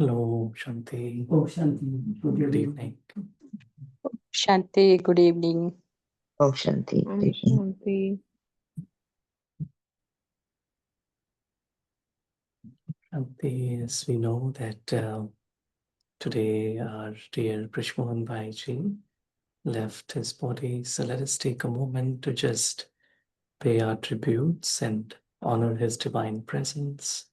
Hello, Shanti. Oh, Shanti. Good evening. Shanti, good evening. Oh, Shanti. Om Good evening. Shanti. Shanti, as we know that today our dear Prishmohan Bhaiji left his body, so let us take a moment to just pay our tributes and honor his divine presence.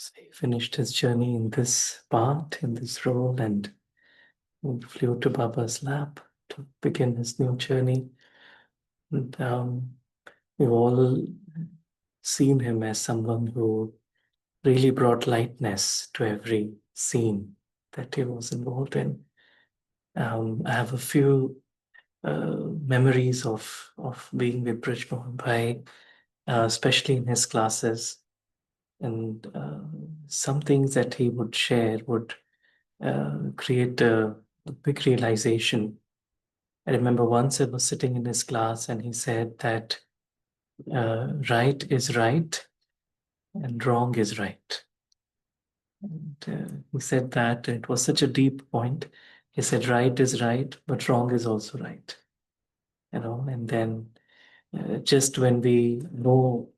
So he finished his journey in this part, in this role, and flew to Baba's lap to begin his new journey. And we've all seen him as someone who really brought lightness to every scene that he was involved in. I have a few memories of being with Brij Mohan Bhai, especially in his classes. And some things that he would share would create a big realization. I remember once I was sitting in his class and he said that right is right and wrong is right. And he said that it was such a deep point. He said right is right, but wrong is also right. And then just when we know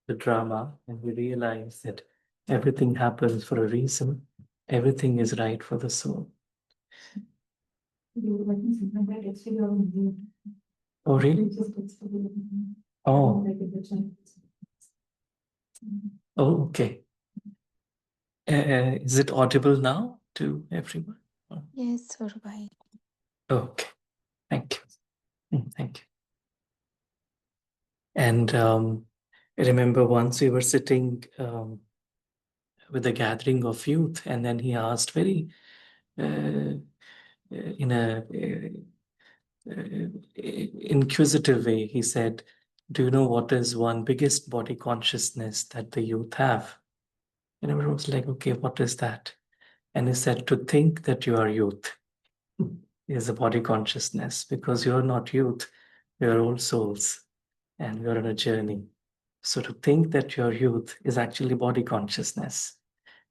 the drama and we realize that everything happens for a reason, everything is right for the soul. Oh, really? Oh. Oh, okay. Is it audible now to everyone? Oh. Yes, Surabhai. Okay. Thank you. Thank you. And I remember once we were sitting with a gathering of youth, and then he asked very in a inquisitive way, he said, do you know what is one biggest body consciousness that the youth have? And everyone was like, okay, what is that? And he said, to think that you are youth is a body consciousness, because you're not youth, you're old souls, and you're on a journey. So to think that you're youth is actually body consciousness.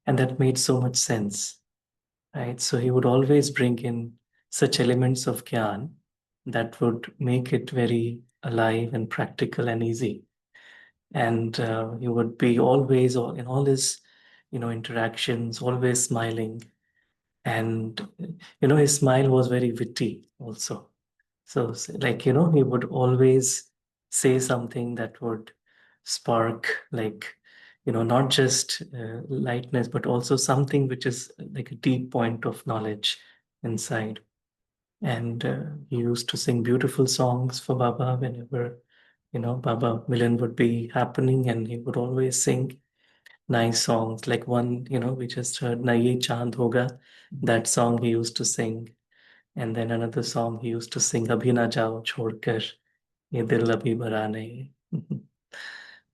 And that made so much sense, right? So he would always bring in such elements of Gyan that would make it very alive and practical and easy. And he would be always in all his, interactions, always smiling. And, his smile was very witty also. So like, he would always say something that would spark like, not just lightness, but also something which is like a deep point of knowledge inside. And he used to sing beautiful songs for Baba whenever, Baba Milan would be happening, and he would always sing nice songs. Like one, we just heard Na Ye Chand Hoga, that song he used to sing. And then another song he used to sing, Abhi Na Jao Chhodkar, Ye Dil Abhi Bhara Nahi.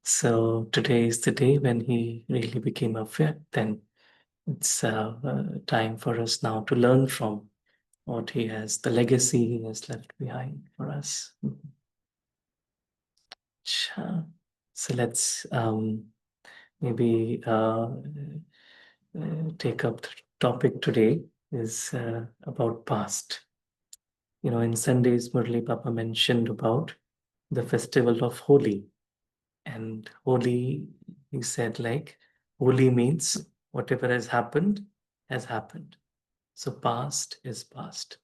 So today is the day when he really became a fit. Then it's time for us now to learn from what he has, the legacy he has left behind for us. So let's maybe take up the topic today is about past. In Sunday's Murli Papa mentioned about the festival of Holi. And Holi, he said, like, Holi means whatever has happened has happened. So past is past,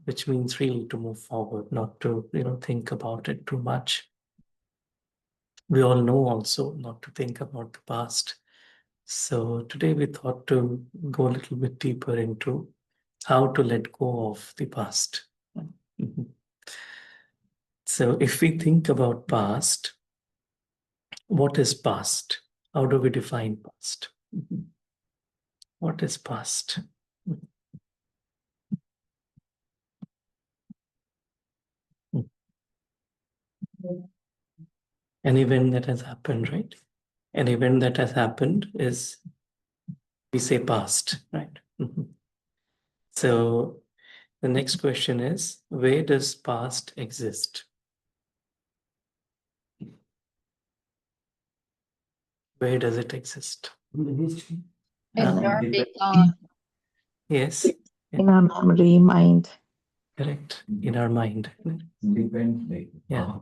which means really to move forward, not to, think about it too much. we all know also not to think about the past. So today we thought to go a little bit deeper into how to let go of the past. Mhm. So if we think about past, what is past? How do we define past? Mhm. What is past? Mhm. An event that has happened, right? An event that has happened is, we say past, right? Mhm. So the next question is, where does past exist? Where does it exist? In Uh, yes, in our memory, mind. correct. In our mind. Depends, like, Yeah.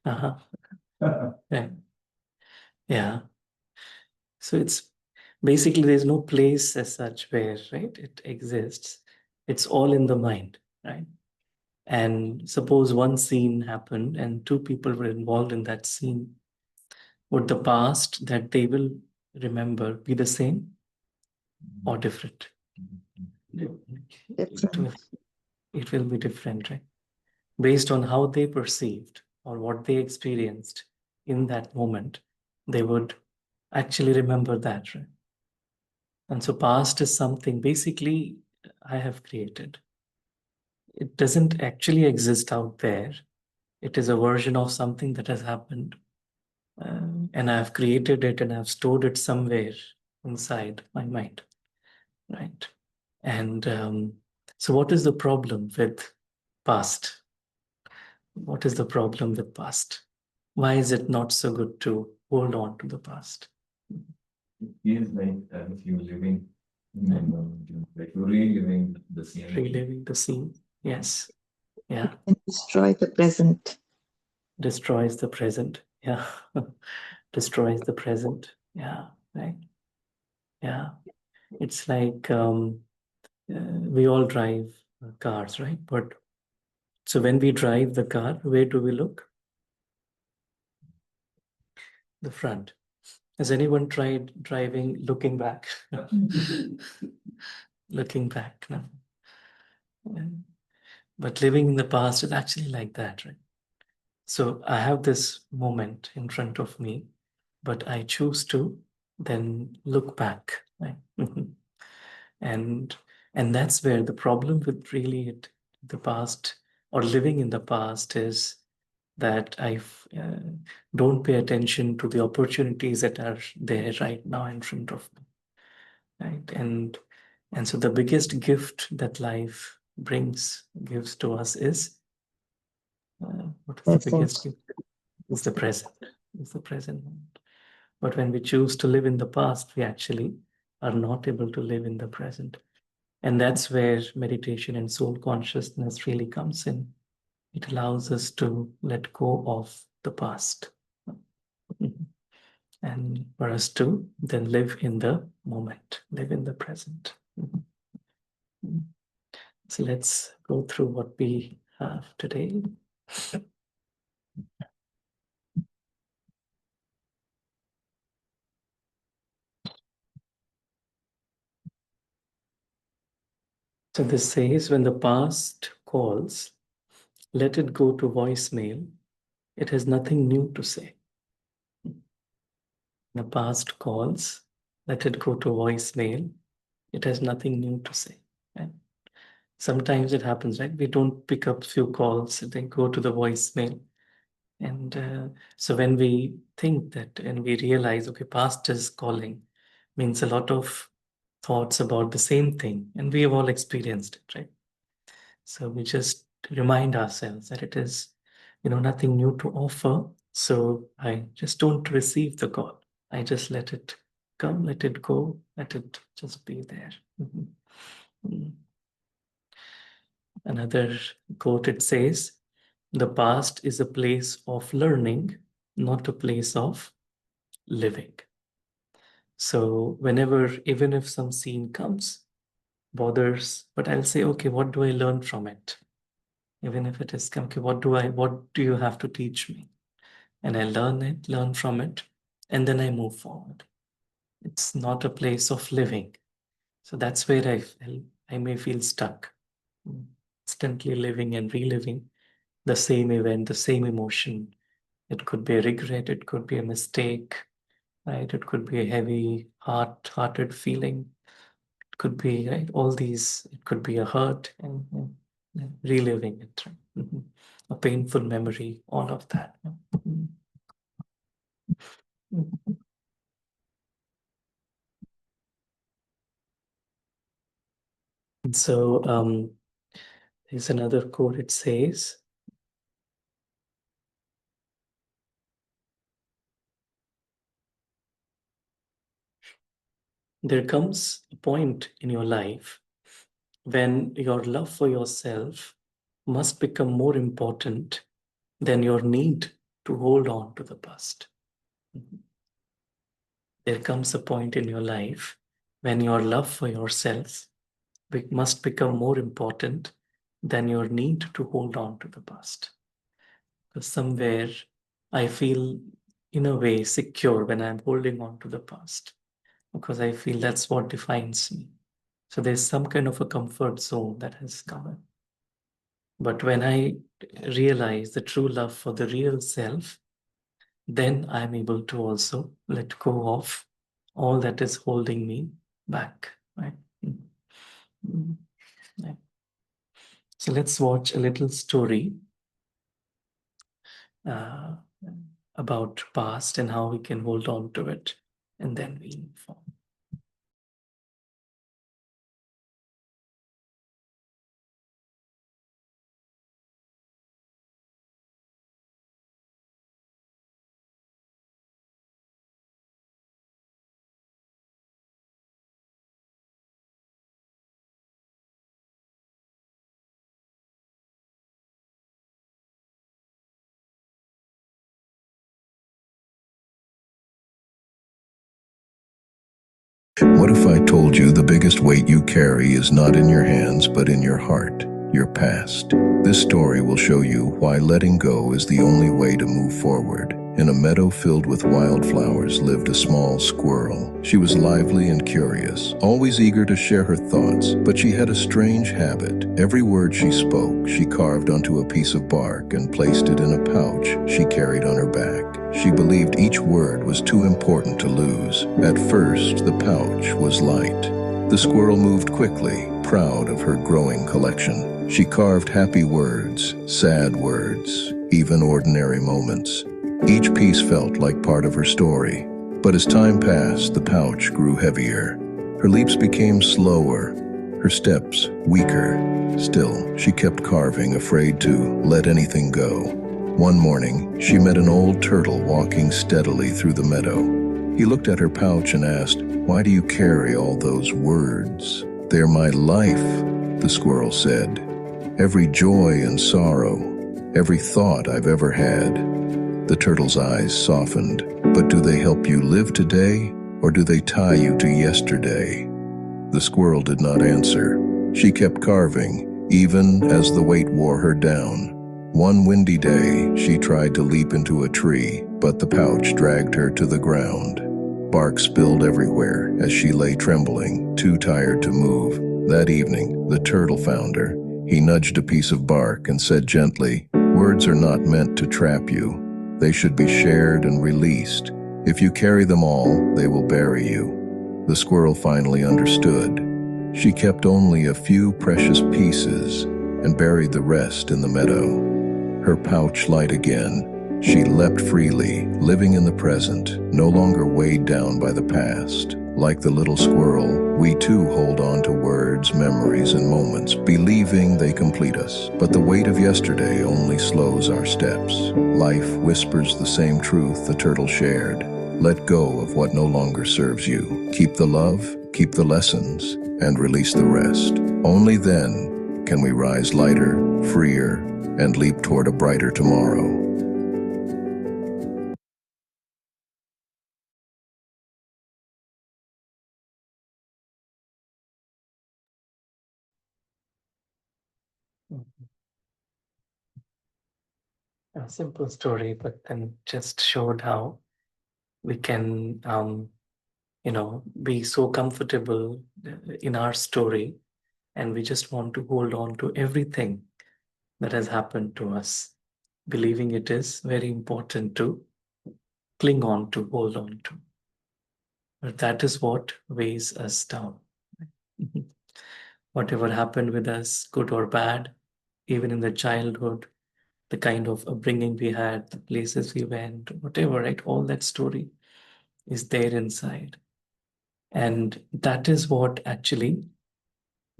Uh-huh. Right. Yeah. So it's basically there's no place as such where, right, it exists. It's all in the mind, right? And suppose one scene happened and two people were involved in that scene. Would the past that they will remember be the same or different? It will, Different. it will be different, right? Based on how they perceived or what they experienced in that moment, they would actually remember that, right? And so past is something basically I have created. It doesn't actually exist out there. It is a version of something that has happened. And I've created it and I've stored it somewhere inside my mind, right? And so what is the problem with past? What is the problem with past? Why is it not so good to hold on to the past? it feels like if you're living, like you're reliving the scene. Reliving the scene. Yes. Yeah. And destroy the present. Destroys the present. Yeah. Destroys the present. Yeah. Right. Yeah. It's like we all drive cars, right? But so when we drive the car, where do we look? The front. Has anyone tried driving looking back? Looking back, no. Yeah. But living in the past is actually like that, right? So I have this moment in front of me, but I choose to then look back, right? and and that's where the problem with really the past or living in the past is that I don't pay attention to the opportunities that are there right now in front of me, right? And so the biggest gift that life gives to us is what is the biggest Present. gift? It's the present. It's the present moment. But when we choose to live in the past, we actually are not able to live in the present. And that's where meditation and soul consciousness really comes in. It allows us to let go of the past and for us to then live in the moment, live in the present. So let's go through what we have today. So this says, when the past calls, let it go to voicemail. It has nothing new to say. The past calls, let it go to voicemail. It has nothing new to say. Right? Sometimes it happens, right? We don't pick up few calls, they go to the voicemail. And so when we think that and we realize, okay, past is calling, means a lot of thoughts about the same thing. And we have all experienced it, right? So we just remind ourselves that it is, nothing new to offer. So I just don't receive the call. I just let it come, let it go, let it just be there. Mhm. Mm. Another quote, it says, the past is a place of learning, not a place of living. So whenever, even if some scene comes, bothers, but I'll say, okay, what do I learn from it? Even if it is, okay, what do you have to teach me? and I learn from it, and then I move forward. It's not a place of living. So that's where I may feel stuck, constantly living and reliving the same event, the same emotion. It could be a regret, it could be a mistake, right? It could be a heavy, hearted feeling. It could be, right, all these, it could be a hurt and reliving it, right? A painful memory, all of that. And so there's another quote, it says, there comes a point in your life when your love for yourself must become more important than your need to hold on to the past. There comes a point in your life when your love for yourself must become more important than your need to hold on to the past. Because somewhere I feel, in a way, secure when I'm holding on to the past, because I feel that's what defines me. So there's some kind of a comfort zone that has come in. But when I realize the true love for the real self, then I'm able to also let go of all that is holding me back, right? Yeah. So let's watch a little story uh, about past and how we can hold on to it, and then we move on. What if I told you the biggest weight you carry is not in your hands, but in your heart, your past? This story will show you why letting go is the only way to move forward. In a meadow filled with wildflowers lived a small squirrel. She was lively and curious, always eager to share her thoughts, but she had a strange habit. Every word she spoke, she carved onto a piece of bark and placed it in a pouch she carried on her back. She believed each word was too important to lose. At first, the pouch was light. The squirrel moved quickly, proud of her growing collection. She carved happy words, sad words, even ordinary moments. Each piece felt like part of her story. But as time passed, the pouch grew heavier. Her leaps became slower, her steps weaker. Still, she kept carving, afraid to let anything go. One morning, she met an old turtle walking steadily through the meadow. He looked at her pouch and asked, "Why do you carry all those words?" "They're my life," the squirrel said. "Every joy and sorrow, every thought I've ever had." The turtle's eyes softened. "But do they help you live today, or do they tie you to yesterday?" The squirrel did not answer. She kept carving, even as the weight wore her down. One windy day, she tried to leap into a tree, but the pouch dragged her to the ground. Bark spilled everywhere as she lay trembling, too tired to move. That evening, the turtle found her. He nudged a piece of bark and said gently, "Words are not meant to trap you. They should be shared and released. If you carry them all, they will bury you." The squirrel finally understood. She kept only a few precious pieces and buried the rest in the meadow. Her pouch light again, she leapt freely, living in the present, no longer weighed down by the past. Like the little squirrel, we too hold on to words, memories, and moments, believing they complete us. But the weight of yesterday only slows our steps. Life whispers the same truth the turtle shared. Let go of what no longer serves you. Keep the love, keep the lessons, and release the rest. Only then can we rise lighter, freer, and leap toward a brighter tomorrow. simple story, but then just showed how we can, be so comfortable in our story, and we just want to hold on to everything that has happened to us, believing it is very important to cling on to, hold on to. But that is what weighs us down. Whatever happened with us, good or bad, even in the childhood, the kind of upbringing we had, the places we went, whatever, right? All that story is there inside. And that is what actually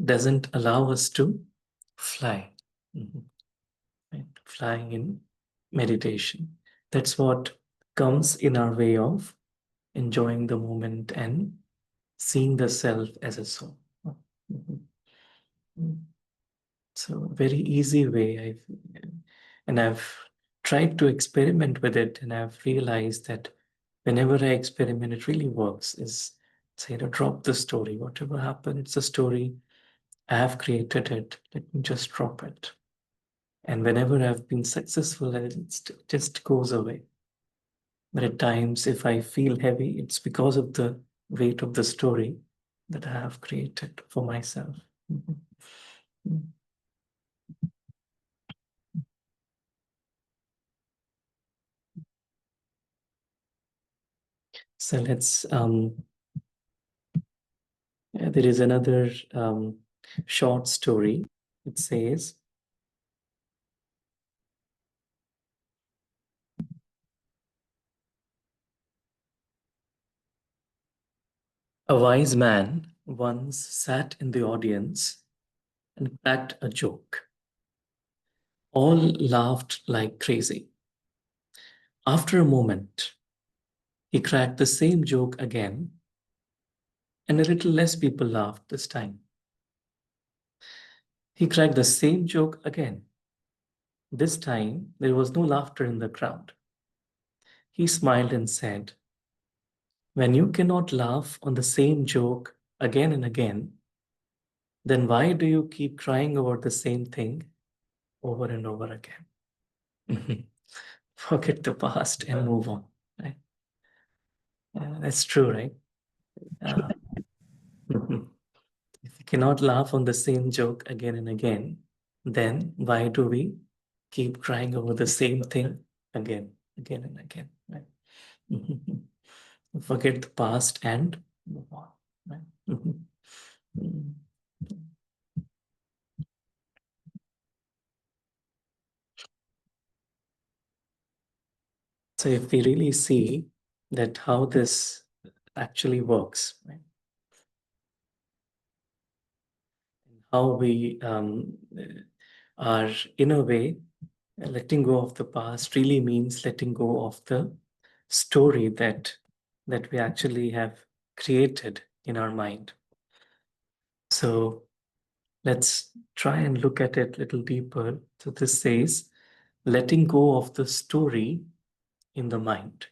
doesn't allow us to fly. Right? Flying in meditation. That's what comes in our way of enjoying the moment and seeing the self as a soul. So very easy way. I've tried to experiment with it, and I've realized that whenever I experiment, it really works. Is say, drop the story. Whatever happened, it's a story. I have created it. Let me just drop it. And whenever I've been successful, it just goes away. But at times, if I feel heavy, it's because of the weight of the story that I have created for myself. So let's, there is another short story. It says, a wise man once sat in the audience and cracked a joke. All laughed like crazy. After a moment, he cracked the same joke again, and a little less people laughed this time. He cracked the same joke again. This time, there was no laughter in the crowd. He smiled and said, when you cannot laugh on the same joke again and again, then why do you keep crying over the same thing over and over again? Forget the past and move on. Right? That's true, right? If you cannot laugh on the same joke again and again, then why do we keep crying over the same thing again and again? Right? Forget the past and move on. Right? So if we really see that how this actually works, right? How we are, in a way, letting go of the past really means letting go of the story that we actually have created in our mind. So let's try and look at it a little deeper. So this says, letting go of the story in the mind.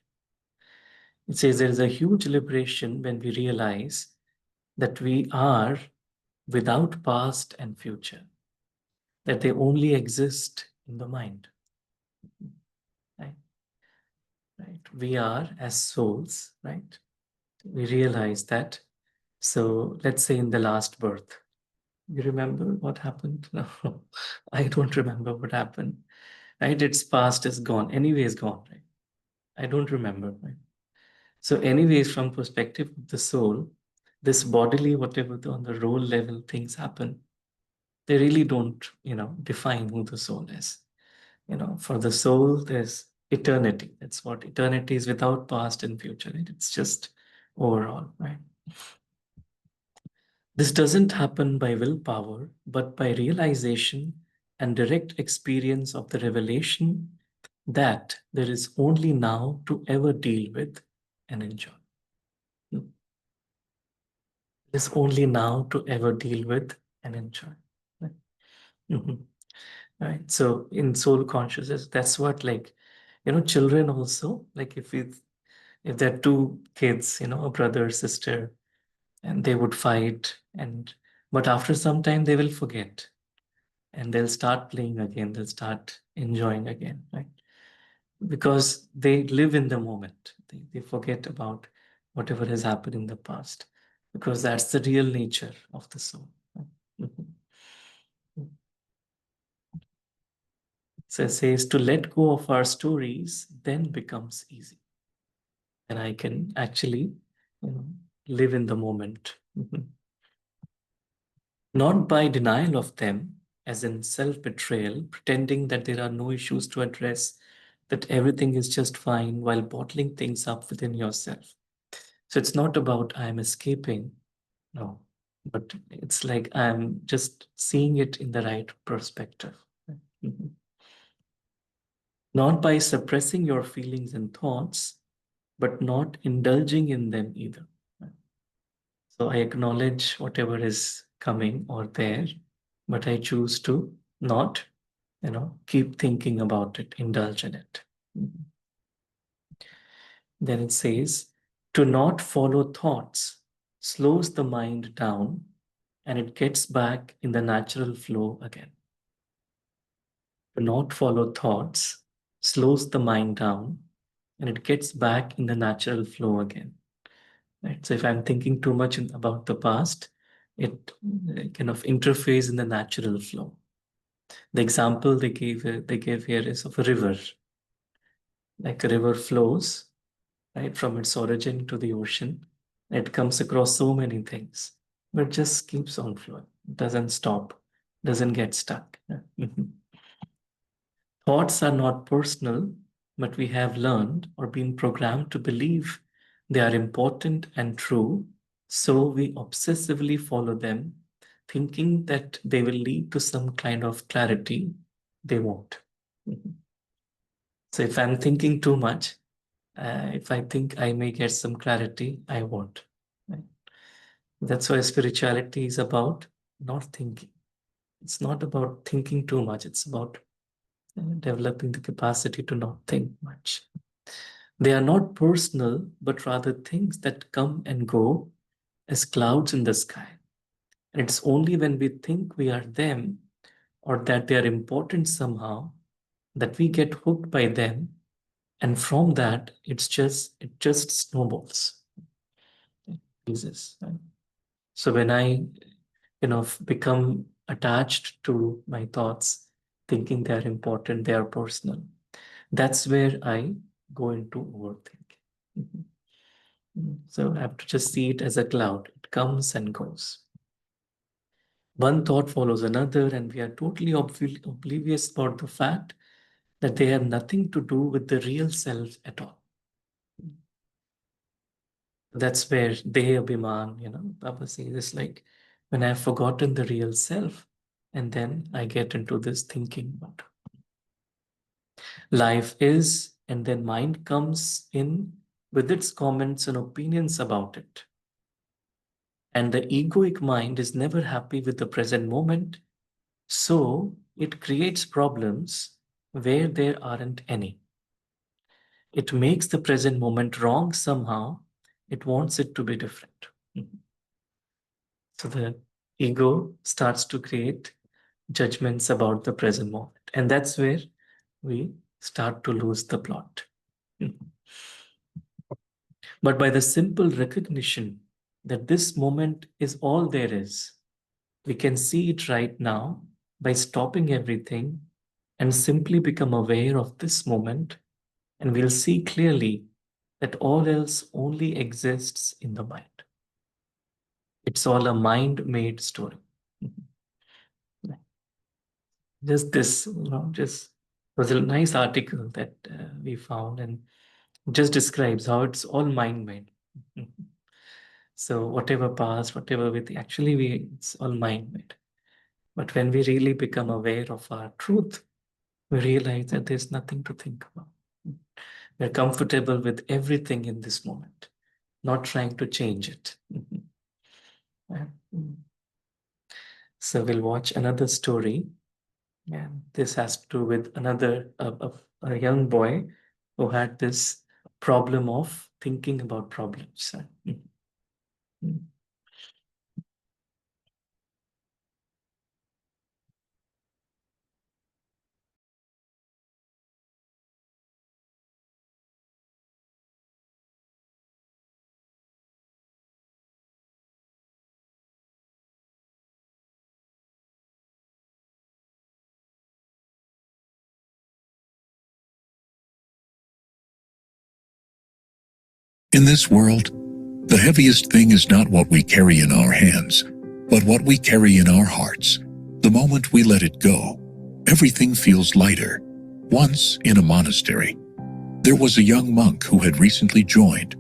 It says there is a huge liberation when we realize that we are without past and future, that they only exist in the mind. Right? We are as souls, right? We realize that. So let's say in the last birth, you remember what happened? No, I don't remember what happened. Right? Its past is gone. Anyway, it's gone. Right? I don't remember. Right? So, anyways, from perspective of the soul, this bodily, whatever on the role level things happen, they really don't, define who the soul is. For the soul, there's eternity. That's what eternity is, without past and future. Right? It's just overall, right? This doesn't happen by willpower, but by realization and direct experience of the revelation that there is only now to ever deal with and enjoy. There's only now to ever deal with and enjoy. Right? Right. So in soul consciousness, that's what, like, children also, like if there are two kids, a brother, sister, and they would fight, but after some time they will forget and they'll start playing again, they'll start enjoying again, right? because they live in the moment. They forget about whatever has happened in the past, because that's the real nature of the soul. So it says to let go of our stories then becomes easy. And I can actually, live in the moment. Not by denial of them, as in self-betrayal, pretending that there are no issues to address, that everything is just fine while bottling things up within yourself. So it's not about I'm escaping, no, but it's like I'm just seeing it in the right perspective. Mhm. Not by suppressing your feelings and thoughts, but not indulging in them either. So I acknowledge whatever is coming or there, but I choose to not, keep thinking about it, indulge in it. Mhm. Then it says, to not follow thoughts slows the mind down and it gets back in the natural flow again. To not follow thoughts slows the mind down and it gets back in the natural flow again. Right? So if I'm thinking too much about the past, it kind of interferes in the natural flow. The example they gave here is of a river. Like a river flows, right, from its origin to the ocean. It comes across so many things, but just keeps on flowing. Doesn't stop, doesn't get stuck. Mhm. Thoughts are not personal, but we have learned or been programmed to believe they are important and true. So we obsessively follow them, thinking that they will lead to some kind of clarity. They won't. Mhm. So if I'm thinking too much, if I think I may get some clarity, I won't. Right? That's why spirituality is about not thinking. It's not about thinking too much. It's about developing the capacity to not think much. They are not personal, but rather things that come and go as clouds in the sky. And it's only when we think we are them or that they are important somehow that we get hooked by them. And from that, it just snowballs. It increases, right? So when I become attached to my thoughts, thinking they are important, they are personal, that's where I go into overthinking. Mhm. So I have to just see it as a cloud. It comes and goes. One thought follows another, and we are totally oblivious about the fact that they have nothing to do with the real self at all. That's where Deha Abhiman, Baba says, it's like when I've forgotten the real self, and then I get into this thinking about life is, and then mind comes in with its comments and opinions about it. And the egoic mind is never happy with the present moment, so it creates problems where there aren't any. It makes the present moment wrong somehow. It wants it to be different. So the ego starts to create judgments about the present moment. And that's where we start to lose the plot. But by the simple recognition that this moment is all there is, we can see it right now by stopping everything and simply become aware of this moment, and we'll see clearly that all else only exists in the mind. It's all a mind-made story. Just this, just was a nice article that we found and just describes how it's all mind-made. So whatever past, whatever we think, actually it's all mind-made. But when we really become aware of our truth, we realize that there's nothing to think about. We're comfortable with everything in this moment, not trying to change it. So we'll watch another story. And this has to do with another a young boy who had this problem of thinking about problems. In this world, the heaviest thing is not what we carry in our hands, but what we carry in our hearts. The moment we let it go, everything feels lighter. Once, in a monastery, there was a young monk who had recently joined.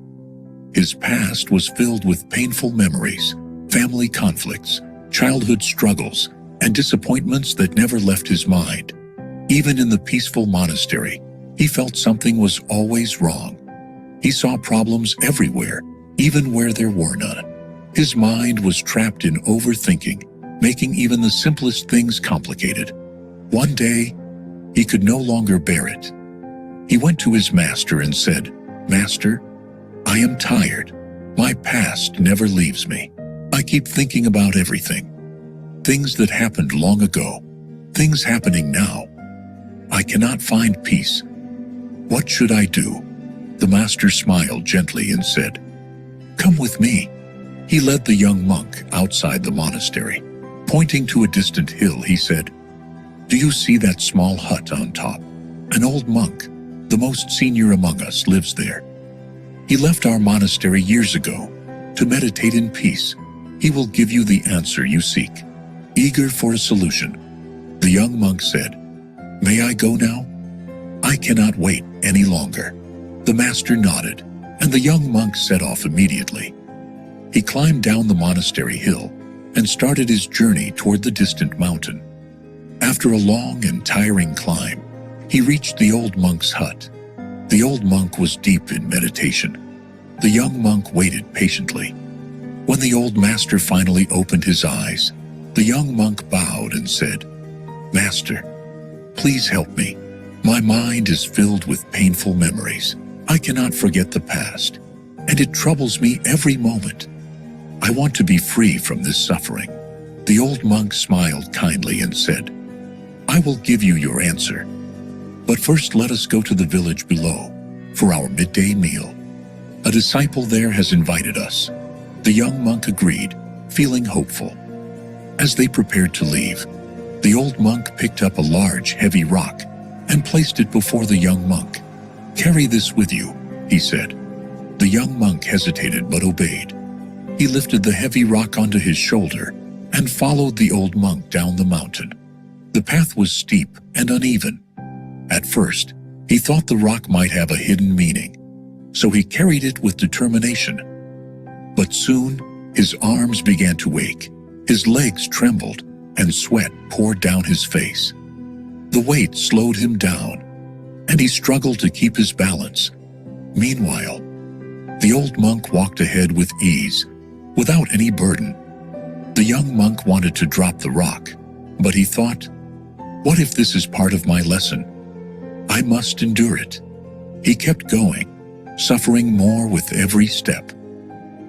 His past was filled with painful memories, family conflicts, childhood struggles, and disappointments that never left his mind. Even in the peaceful monastery, he felt something was always wrong. He saw problems everywhere, even where there were none. His mind was trapped in overthinking, making even the simplest things complicated. One day, he could no longer bear it. He went to his master and said, "Master, I am tired. My past never leaves me. I keep thinking about everything. Things that happened long ago, things happening now. I cannot find peace. What should I do?" The master smiled gently and said, "Come with me." He led the young monk outside the monastery. Pointing to a distant hill, he said, "Do you see that small hut on top? An old monk, the most senior among us, lives there. He left our monastery years ago to meditate in peace. He will give you the answer you seek." Eager for a solution, the young monk said, "May I go now? I cannot wait any longer." The master nodded, and the young monk set off immediately. He climbed down the monastery hill and started his journey toward the distant mountain. After a long and tiring climb, he reached the old monk's hut. The old monk was deep in meditation. The young monk waited patiently. When the old master finally opened his eyes, the young monk bowed and said, "Master, please help me. My mind is filled with painful memories. I cannot forget the past, and it troubles me every moment. I want to be free from this suffering." The old monk smiled kindly and said, "I will give you your answer. But first let us go to the village below for our midday meal. A disciple there has invited us." The young monk agreed, feeling hopeful. As they prepared to leave, the old monk picked up a large, heavy rock and placed it before the young monk. "Carry this with you," he said. The young monk hesitated but obeyed. He lifted the heavy rock onto his shoulder and followed the old monk down the mountain. The path was steep and uneven. At first, he thought the rock might have a hidden meaning, so he carried it with determination. But soon, his arms began to ache, his legs trembled, and sweat poured down his face. The weight slowed him down, and he struggled to keep his balance. Meanwhile, the old monk walked ahead with ease, without any burden. The young monk wanted to drop the rock, but he thought, "What if this is part of my lesson? I must endure it." He kept going, suffering more with every step.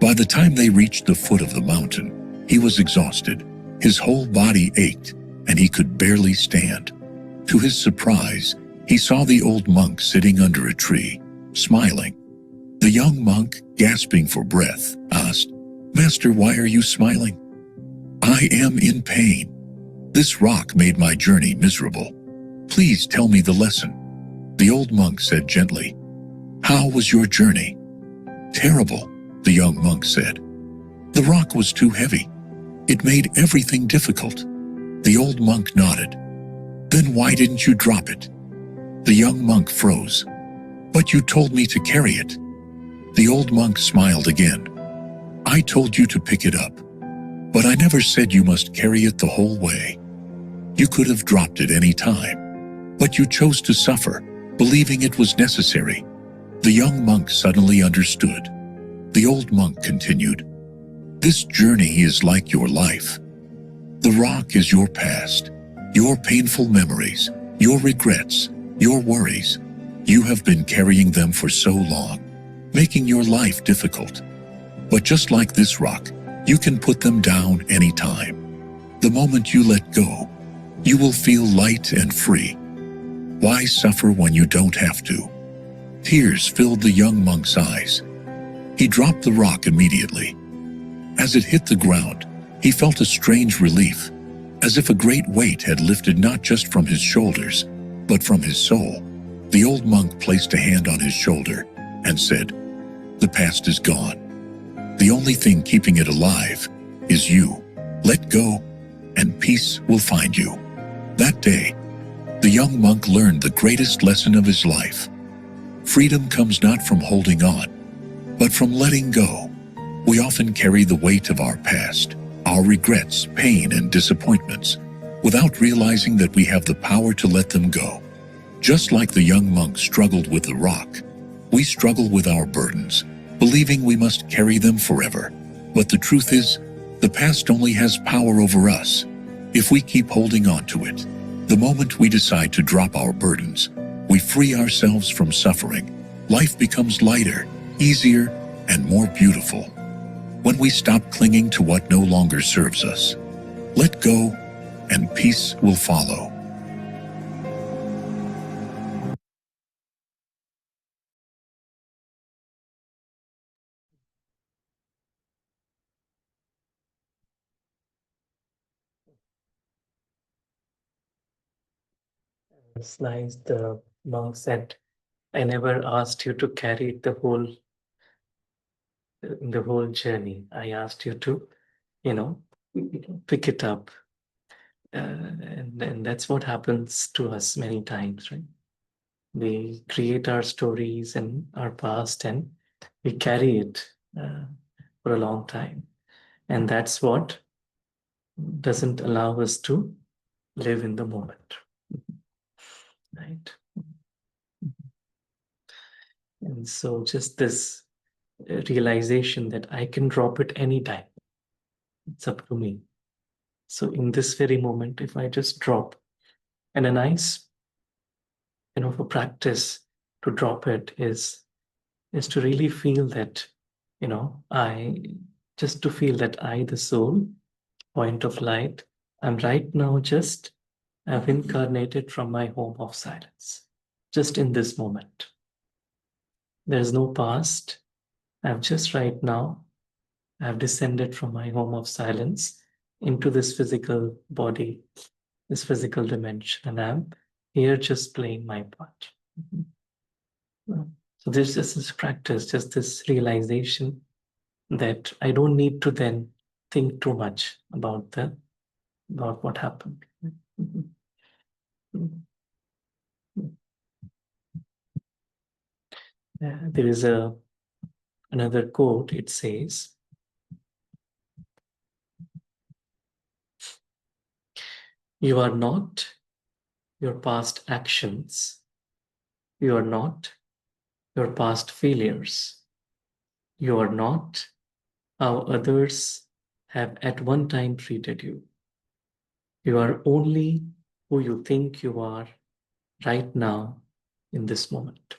By the time they reached the foot of the mountain, he was exhausted. His whole body ached, and he could barely stand. To his surprise, he saw the old monk sitting under a tree, smiling. The young monk, gasping for breath, asked, "Master, why are you smiling?" "I am in pain. This rock made my journey miserable. Please tell me the lesson." The old monk said gently, "How was your journey?" "Terrible," the young monk said. "The rock was too heavy. It made everything difficult." The old monk nodded. "Then why didn't you drop it?" The young monk froze. "But you told me to carry it." The old monk smiled again. "I told you to pick it up, but I never said you must carry it the whole way. You could have dropped it any time, but you chose to suffer, believing it was necessary." The young monk suddenly understood. The old monk continued, "This journey is like your life. The rock is your past, your painful memories, your regrets, your worries. You have been carrying them for so long, making your life difficult. But just like this rock, you can put them down anytime. The moment you let go, you will feel light and free. Why suffer when you don't have to?" Tears filled the young monk's eyes. He dropped the rock immediately. As it hit the ground, he felt a strange relief, as if a great weight had lifted not just from his shoulders, but from his soul. The old monk placed a hand on his shoulder and said, The past is gone. The only thing keeping it alive is you. Let go, and peace will find you. That day, the young monk learned the greatest lesson of his life. Freedom comes not from holding on, but from letting go. We often carry the weight of our past, our regrets, pain, and disappointments, without realizing that we have the power to let them go. Just like the young monk struggled with the rock, we struggle with our burdens, believing we must carry them forever. But the truth is, the past only has power over us if we keep holding on to it. The moment we decide to drop our burdens, we free ourselves from suffering. Life becomes lighter, easier, and more beautiful. When we stop clinging to what no longer serves us, let go, and peace will follow. It's nice. The monk said, I never asked you to carry the whole journey. I asked you to, pick it up. And that's what happens to us many times, right? We create our stories and our past, and we carry it for a long time. And that's what doesn't allow us to live in the moment, right? And so just this realization that I can drop it anytime. It's up to me. So in this very moment, if I just drop, and a nice, for practice to drop it is to really feel that, just to feel that I, the soul, point of light, I'm right now I've incarnated from my home of silence, just in this moment. There's no past. I've just right now, I've descended from my home of silence into this physical body, this physical dimension, and I'm here just playing my part. So there's just this practice, just this realization that I don't need to then think too much about what happened. There is another quote. It says, "You are not your past actions. You are not your past failures. You are not how others have at one time treated you. You are only who you think you are right now in this moment.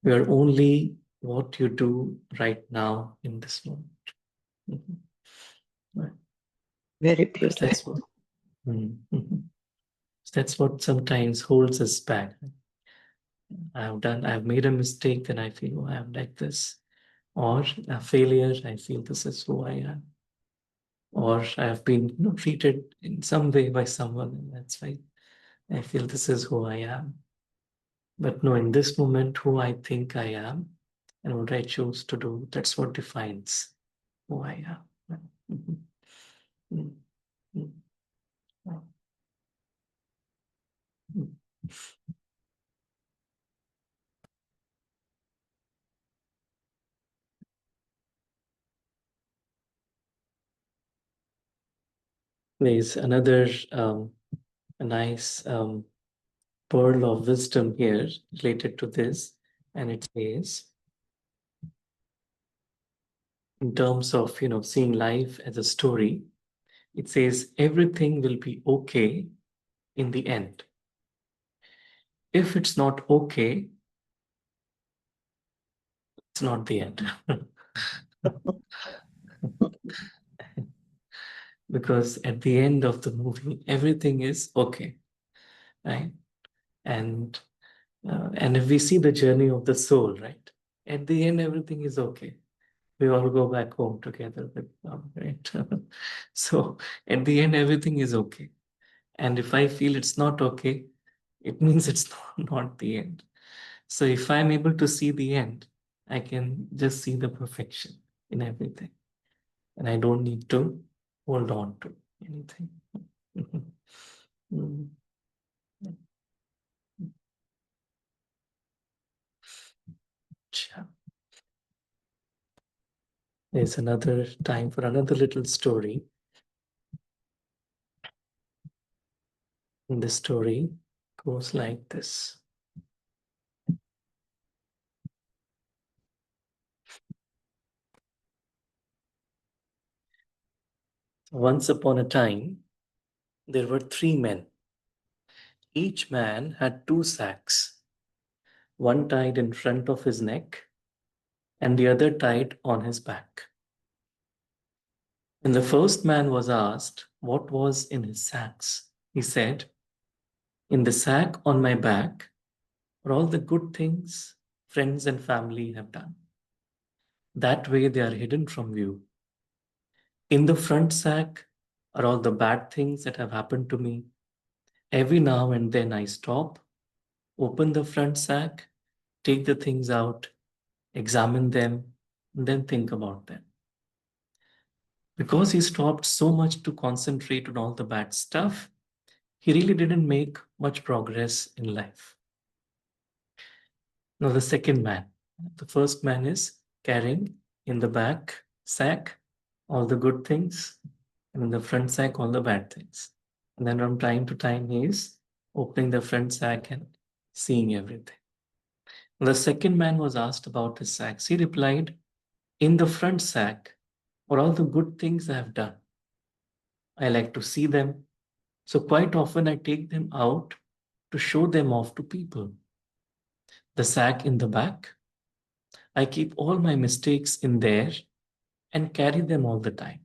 You are only what you do right now in this moment." Right. Very beautiful. That's what, that's what sometimes holds us back. I've made a mistake, then I feel, oh, I'm like this. Or a failure, I feel this is who I am. Or I've been treated in some way by someone, and that's why I feel this is who I am. But no, in this moment, who I think I am and what I choose to do, that's what defines who I am. There's another a nice pearl of wisdom here related to this, and it says, in terms of seeing life as a story, it says everything will be okay in the end. If it's not okay, it's not the end. Because at the end of the movie, everything is okay, right? And if we see the journey of the soul, right? At the end, everything is okay. We all go back home together with mom, right? So at the end, everything is okay. And if I feel it's not okay, it means it's not the end. So if I'm able to see the end, I can just see the perfection in everything. And I don't need to hold on to anything. Mm. Sure. There's another time for another little story. And the story goes like this. Once upon a time, there were 3 men. Each man had 2 sacks, one tied in front of his neck and the other tied on his back. When the first man was asked what was in his sacks, he said, "In the sack on my back are all the good things friends and family have done. That way they are hidden from view. In the front sack are all the bad things that have happened to me. Every now and then I stop, open the front sack, take the things out, examine them, and then think about them." Because he stopped so much to concentrate on all the bad stuff, he really didn't make much progress in life. Now, the second man. The first man is carrying in the back sack all the good things, and in the front sack all the bad things. And then from time to time, he is opening the front sack and seeing everything. The second man was asked about his sacks. He replied, "In the front sack are all the good things I have done. I like to see them, so quite often I take them out to show them off to people. The sack in the back, I keep all my mistakes in there and carry them all the time.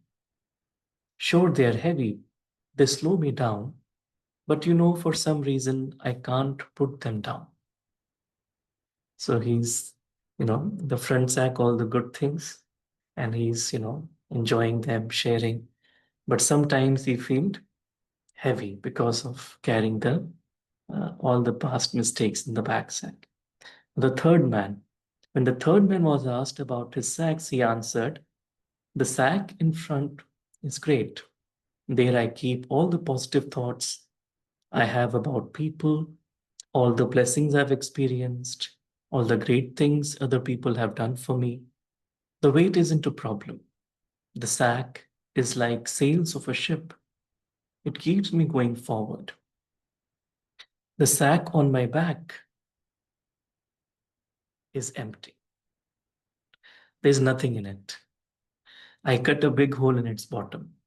Sure, they are heavy, they slow me down, but for some reason, I can't put them down." So he's, the front sack, all the good things, and he's, enjoying them, sharing. But sometimes he feels heavy because of carrying all the past mistakes in the back sack. The third man, when the third man was asked about his sacks, he answered, "The sack in front is great. There I keep all the positive thoughts I have about people, all the blessings I've experienced, all the great things other people have done for me. The weight isn't a problem. The sack is like sails of a ship. It keeps me going forward. The sack on my back is empty. There's nothing in it. I cut a big hole in its bottom.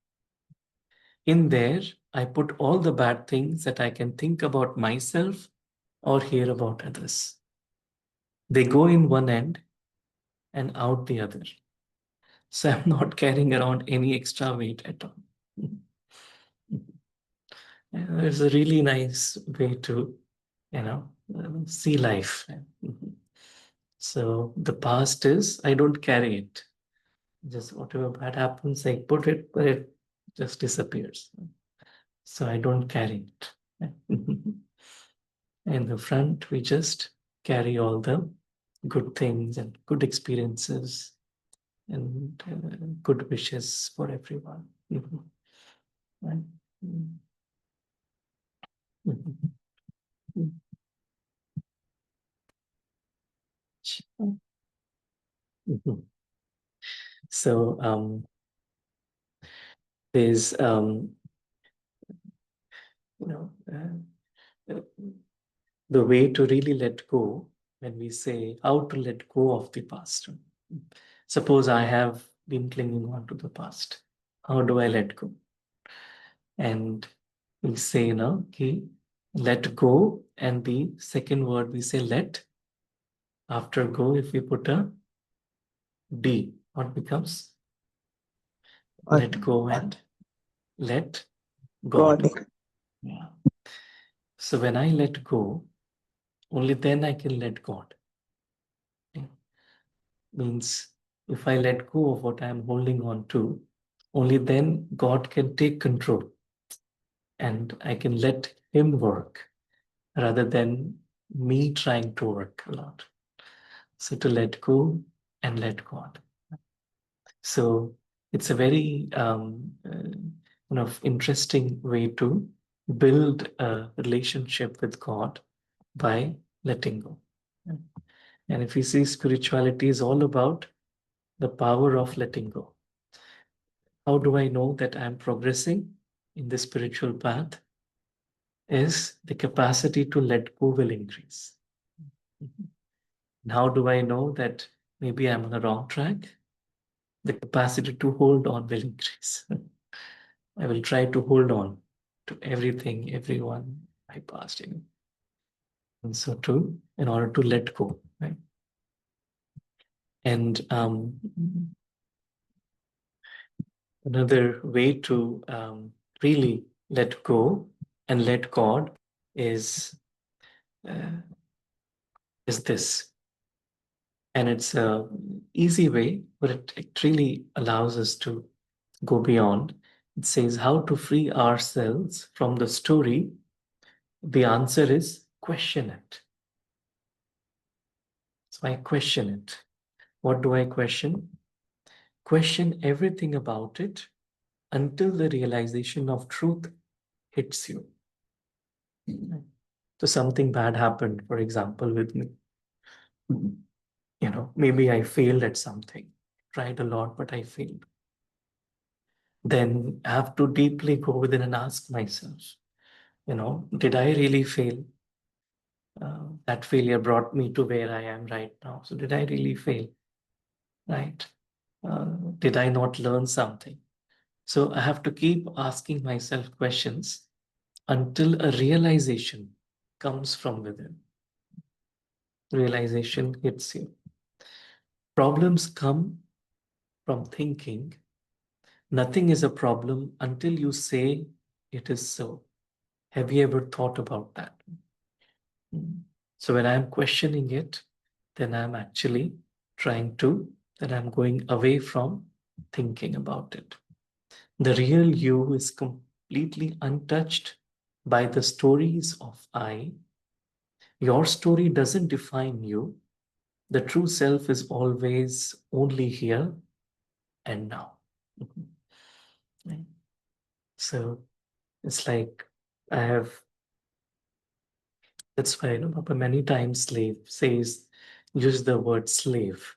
In there, I put all the bad things that I can think about myself or hear about others. They go in one end and out the other. So I'm not carrying around any extra weight at all." It's a really nice way to, see life. So the past is, I don't carry it. Just whatever bad happens, I put it, but it just disappears. So I don't carry it. In the front, we just carry all the good things and good experiences and good wishes for everyone. Right? So there's the way to really let go, when we say how to let go of the past. Suppose I have been clinging on to the past. How do I let go? And we say, okay, let go. And the second word we say let. After go, if we put a D, what becomes? Let go and let God. God. Yeah. So when I let go, only then I can let God. Yeah. Means if I let go of what I am holding on to, only then God can take control and I can let Him work rather than me trying to work a lot. So to let go and let God. So it's a very interesting way to build a relationship with God by letting go. And if you see, spirituality is all about the power of letting go. How do I know that I'm progressing in the spiritual path? Is the capacity to let go will increase. And how do I know that maybe I'm on the wrong track? The capacity to hold on will increase. I will try to hold on to everything, everyone I passed in. And so too, in order to let go, right? And another way to really let go and let God is this. And it's a easy way, but it really allows us to go beyond. It says how to free ourselves from the story. The answer is question it. So I question it. What do I question? Question everything about it until the realization of truth hits you. So something bad happened, for example, with me. Maybe I failed at something, tried a lot, but I failed. Then I have to deeply go within and ask myself, did I really fail? That failure brought me to where I am right now. So did I really fail? Right? Did I not learn something? So I have to keep asking myself questions until a realization comes from within. Realization hits you. Problems come from thinking. Nothing is a problem until you say it is so. Have you ever thought about that? So when I'm questioning it, then I'm actually I'm going away from thinking about it. The real you is completely untouched by the stories of I. Your story doesn't define you. The true self is always only here and now. Right? So it's like that's why Papa many times use the word slave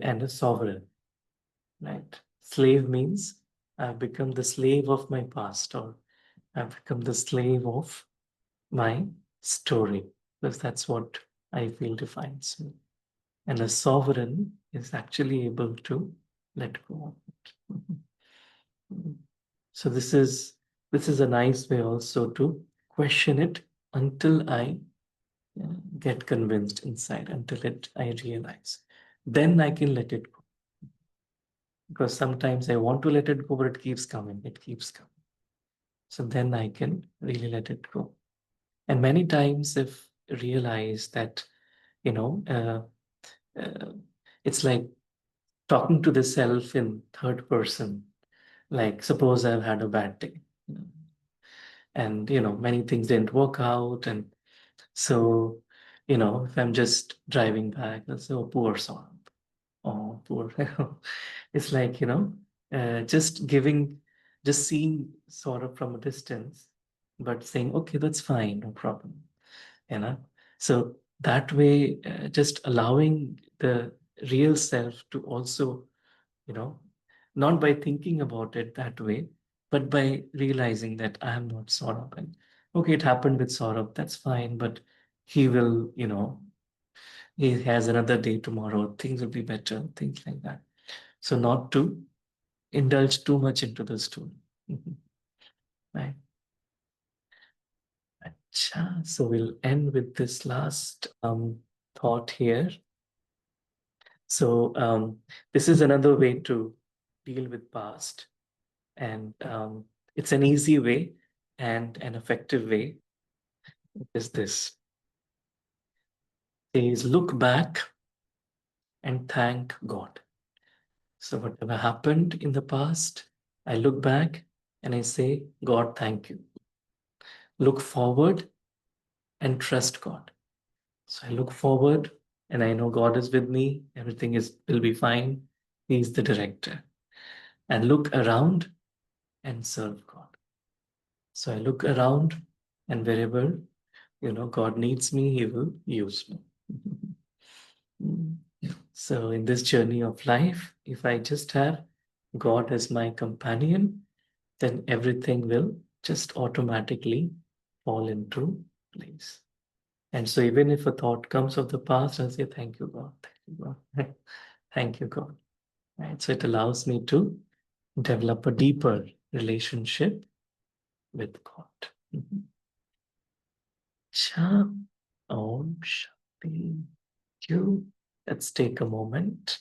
and a sovereign, right? Slave means I've become the slave of my past, or I've become the slave of my story, because that's what I feel defines me. And a sovereign is actually able to let go of it. So this is a nice way also to question it until I get convinced inside, until I realize. Then I can let it go. Because sometimes I want to let it go, but it keeps coming. So then I can really let it go. And many times I've realized that, it's like talking to the self in third person. Like suppose I've had a bad day, and many things didn't work out, and so if I'm just driving back, let's say, oh, poor Saurabh, oh, poor. It's like just seeing Saurabh from a distance, but saying, okay, that's fine, no problem. So that way, just allowing the real self to also, not by thinking about it that way, but by realizing that I am not Saurabh. And okay, it happened with Saurabh, that's fine, but he will, he has another day tomorrow, things will be better, things like that. So not to indulge too much into the story. Right. Acha. So we'll end with this last thought here. So this is another way to deal with past, and it's an easy way and an effective way. Is this? Is look back and thank God. So whatever happened in the past, I look back and I say, God, thank you. Look forward and trust God. So I look forward and I know God is with me, everything will be fine. He's the director. And look around and serve God. So I look around, and wherever God needs me, He will use me. So in this journey of life, if I just have God as my companion, then everything will just automatically fall into place. And so even if a thought comes of the past, I'll say, thank you, God. Thank you, God. Thank you, God. Right? So it allows me to develop a deeper relationship with God. Cha Om Shanti. You. Let's take a moment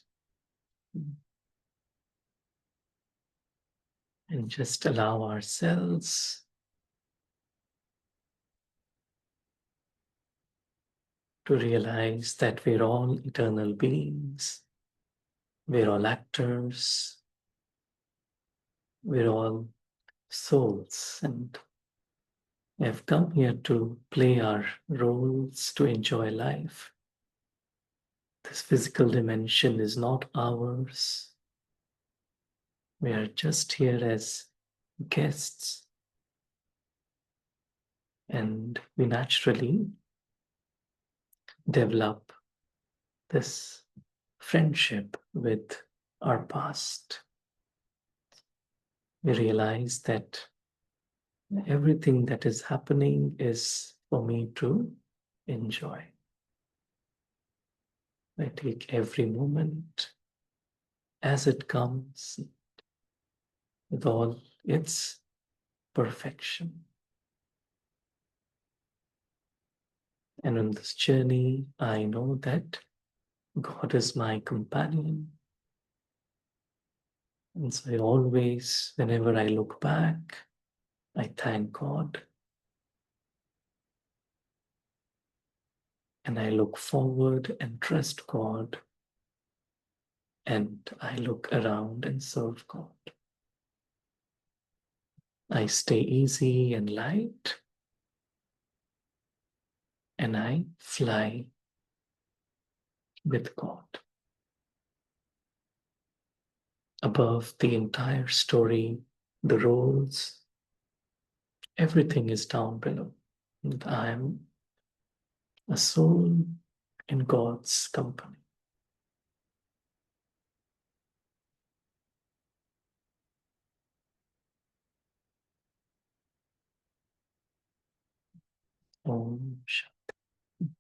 and just allow ourselves to realize that we're all eternal beings. We're all actors. We're all souls, and we have come here to play our roles, to enjoy life. This physical dimension is not ours. We are just here as guests, and we naturally develop this friendship with our past. We realize that everything that is happening is for me to enjoy. I take every moment as it comes with all its perfection. And on this journey, I know that God is my companion. And so I always, whenever I look back, I thank God. And I look forward and trust God. And I look around and serve God. I stay easy and light. And I fly with God. Above the entire story, the roles, everything is down below. And I am a soul in God's company. Om Shanti.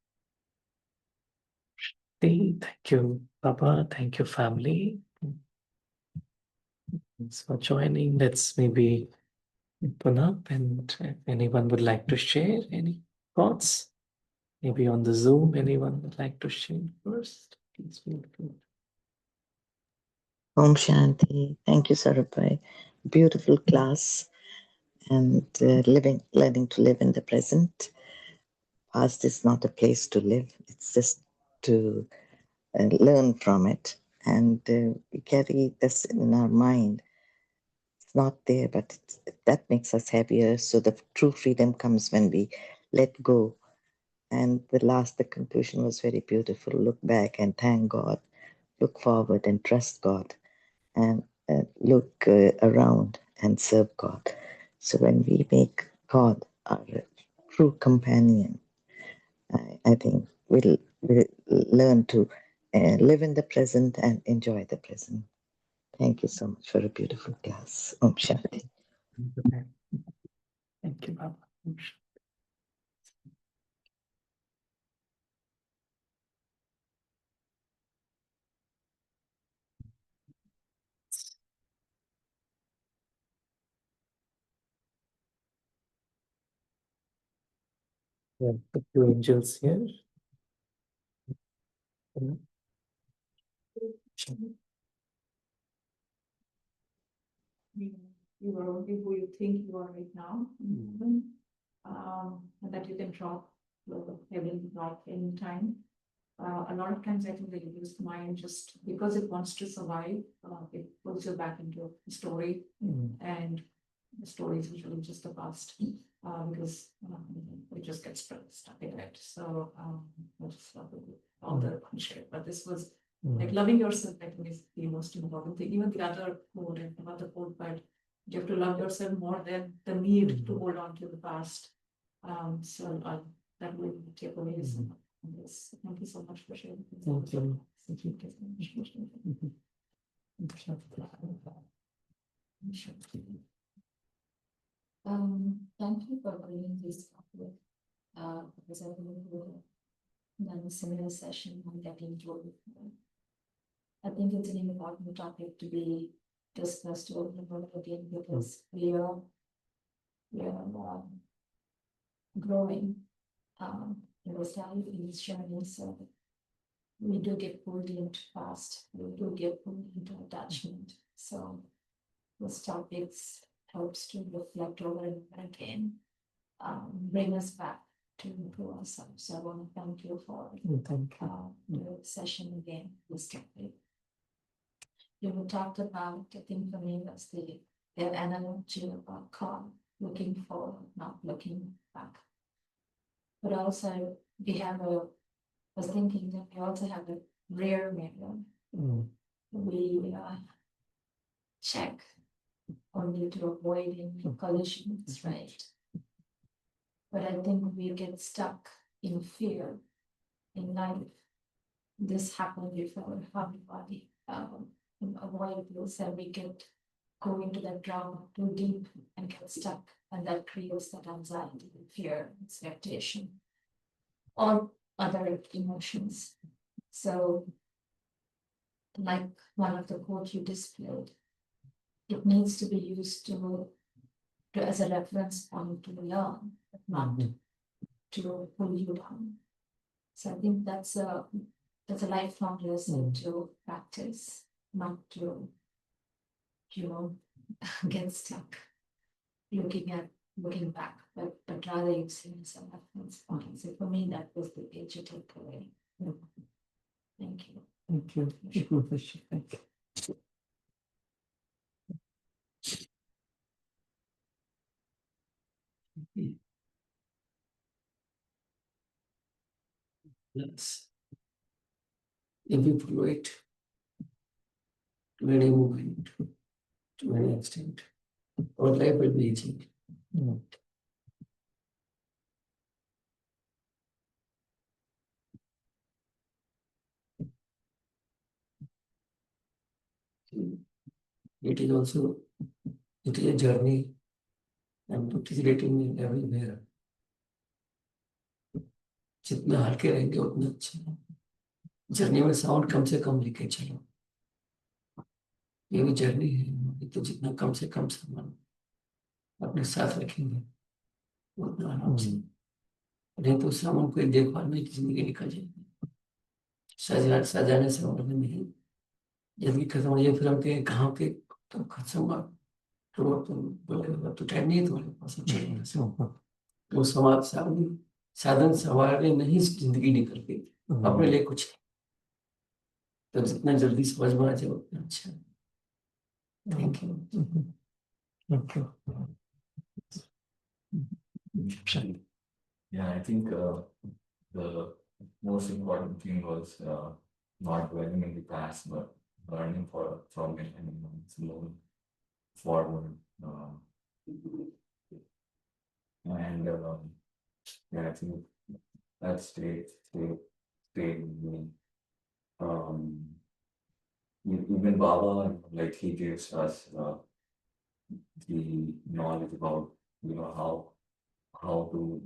Thank you, Baba. Thank you, family. Thanks for joining. Let's maybe open up, and if anyone would like to share any thoughts, maybe on the Zoom, anyone would like to share first, please feel free. Om Shanti. Thank you, Sarabhai. Beautiful class, and learning to live in the present. Past is not a place to live. It's just to learn from it. And we carry this in our mind. It's not there, but that makes us happier. So the true freedom comes when we let go. And the conclusion was very beautiful. Look back and thank God. Look forward and trust God. And look around and serve God. So when we make God our true companion, I think we'll learn to live in the present and enjoy the present. Thank you so much for a beautiful class. Om Shanti. Thank you, Baba. Om Shanti. We have the two angels here. You are only who you think you are right now, and that you can drop heaven drop any time. A lot of times I think the ego's mind, just because it wants to survive, it pulls you back into a story, and the story is usually just the past, because it just gets stuck in it. So all the shit, but this was Mm. like loving yourself, I think, is the most important thing. Even the other quote and another quote, but you have to love yourself more than the need to hold on to the past. So that will take away some of this. Thank you so much for sharing. Thank you. Thank you so much for sharing. Thank you for bringing this topic. Because I think we done a similar session on getting to it. I think it's an important topic to be discussed over and over again because we are growing in this life, in this journey, so we do get pulled into past, we do get pulled into attachment, so this topics helps to reflect over and over again, bring us back to ourselves. So I want to thank you for Thank you. the session again, this topic. You talked about, I think for me, that's the analogy about car, looking forward, not looking back. But also we have I was thinking that we also have a rear mirror. Mm. We check only to avoid any collisions, right? But I think we get stuck in fear in life. This happened before, everybody avoid this, and we go into that drama too deep and get stuck, and that creates that anxiety, fear, expectation, or other emotions. So, like one of the quotes you displayed, it needs to be used to as a reference point to learn, but not to pull you down. So I think that's a lifelong lesson to practice, not to, get stuck looking back, but rather using as a reference point. So for me, that was the major takeaway. Thank you. Thank you. Thank you. Yes. If you follow it to any movement, to any extent, our life will be easy. Mm. It is also, it is a journey and participating everywhere. जितना हल्के रहेंगे उतना अच्छा journey में sound कम से कम लेके चलो ये भी जर्नी है तो जितना कम से कम सामान अपने साथ रखेंगे उतना आराम से नहीं तो सामान कोई देखभाल में जिंदगी निकल जाएगी सजाने से और में नहीं जिंदगी खत्म हो जाए फिर हम कहें कहाँ के तो खत्म तो बोलेगा तो टाइम नहीं है तुम्हारे पास चलेगा तो समाज साधन सवार नहीं जिंदगी निकल गई अपने लिए कुछ तो जितना जल्दी समझ में आ जाए उतना अच्छा thank you Yeah, I think the most important thing was not dwelling in the past, but learning from it and moving forward. And yeah, I think that stayed with me. Even Baba, like he gives us the knowledge about how to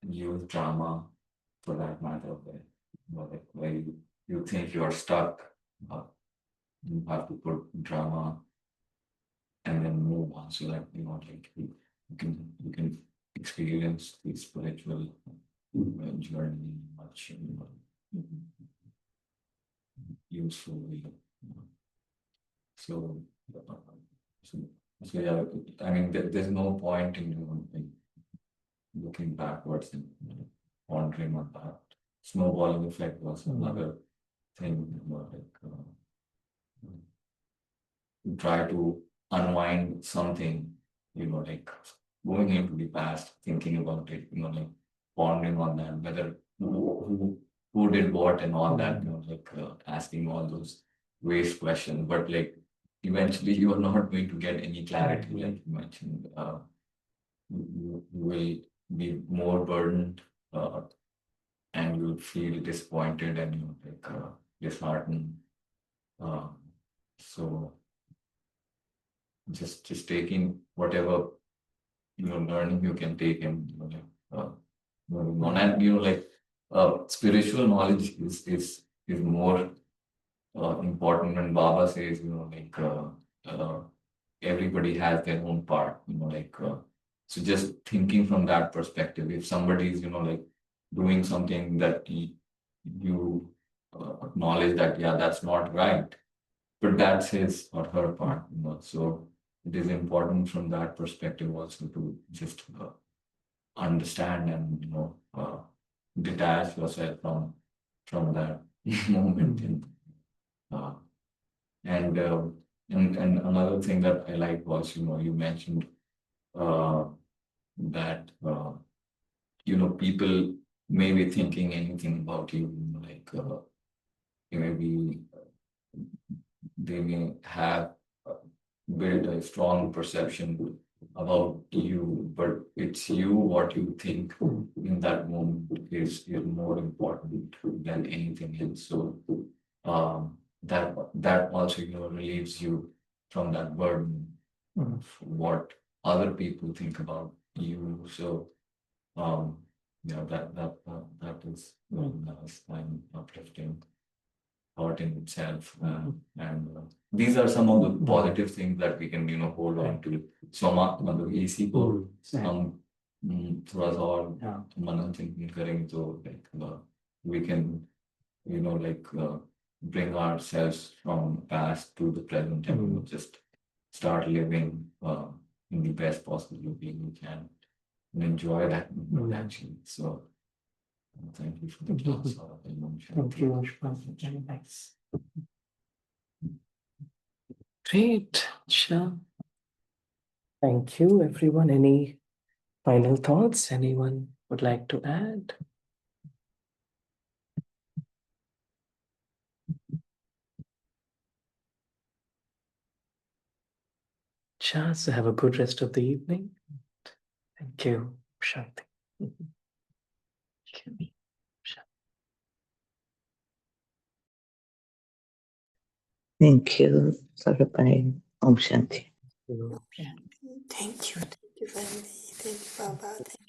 use drama for that matter. Like when you think you're stuck, you have to put drama and then move on so that like you can experience the spiritual journey much usefully. So yeah, I mean, there's no point in looking backwards and pondering on that. Snowballing effect was another thing, like try to unwind something, like going into the past, thinking about it, like pondering on that, whether who who did what and all that, like asking all those waste questions, but like eventually you are not going to get any clarity, like you mentioned. You will be more burdened, and you'll feel disappointed and like disheartened. So just taking whatever learning you can take and moving on, and like spiritual knowledge is more important when Baba says like everybody has their own part, like so just thinking from that perspective, if somebody is like doing something that you acknowledge that yeah, that's not right, but that's his or her part, so it is important from that perspective also to just understand and detach yourself from that moment. Uh, and and another thing that I like was you mentioned that people may be thinking anything about you, like maybe they may have built a strong perception about you, but it's you, what you think in that moment is more important than anything else. So that also relieves you from that burden of what other people think about you. So that is nice and uplifting thought in itself, and these are some of the positive things that we can hold on to. So मतलब इसी को हम थोड़ा सा और मनन चिंतन करेंगे तो like we can like bring ourselves from past to the present and just start living in the best possible way we can and enjoy that moment actually. So thank you for the class. Thank you, Ashpan. Very nice. Great, sure. Thank you, everyone. Any final thoughts anyone would like to add? Sure, so have a good rest of the evening. Thank you, Shanti. Thank you, Sarabhai. Om Shanti. Thank you. Thank you, Vandy. Thank you, Baba. Thank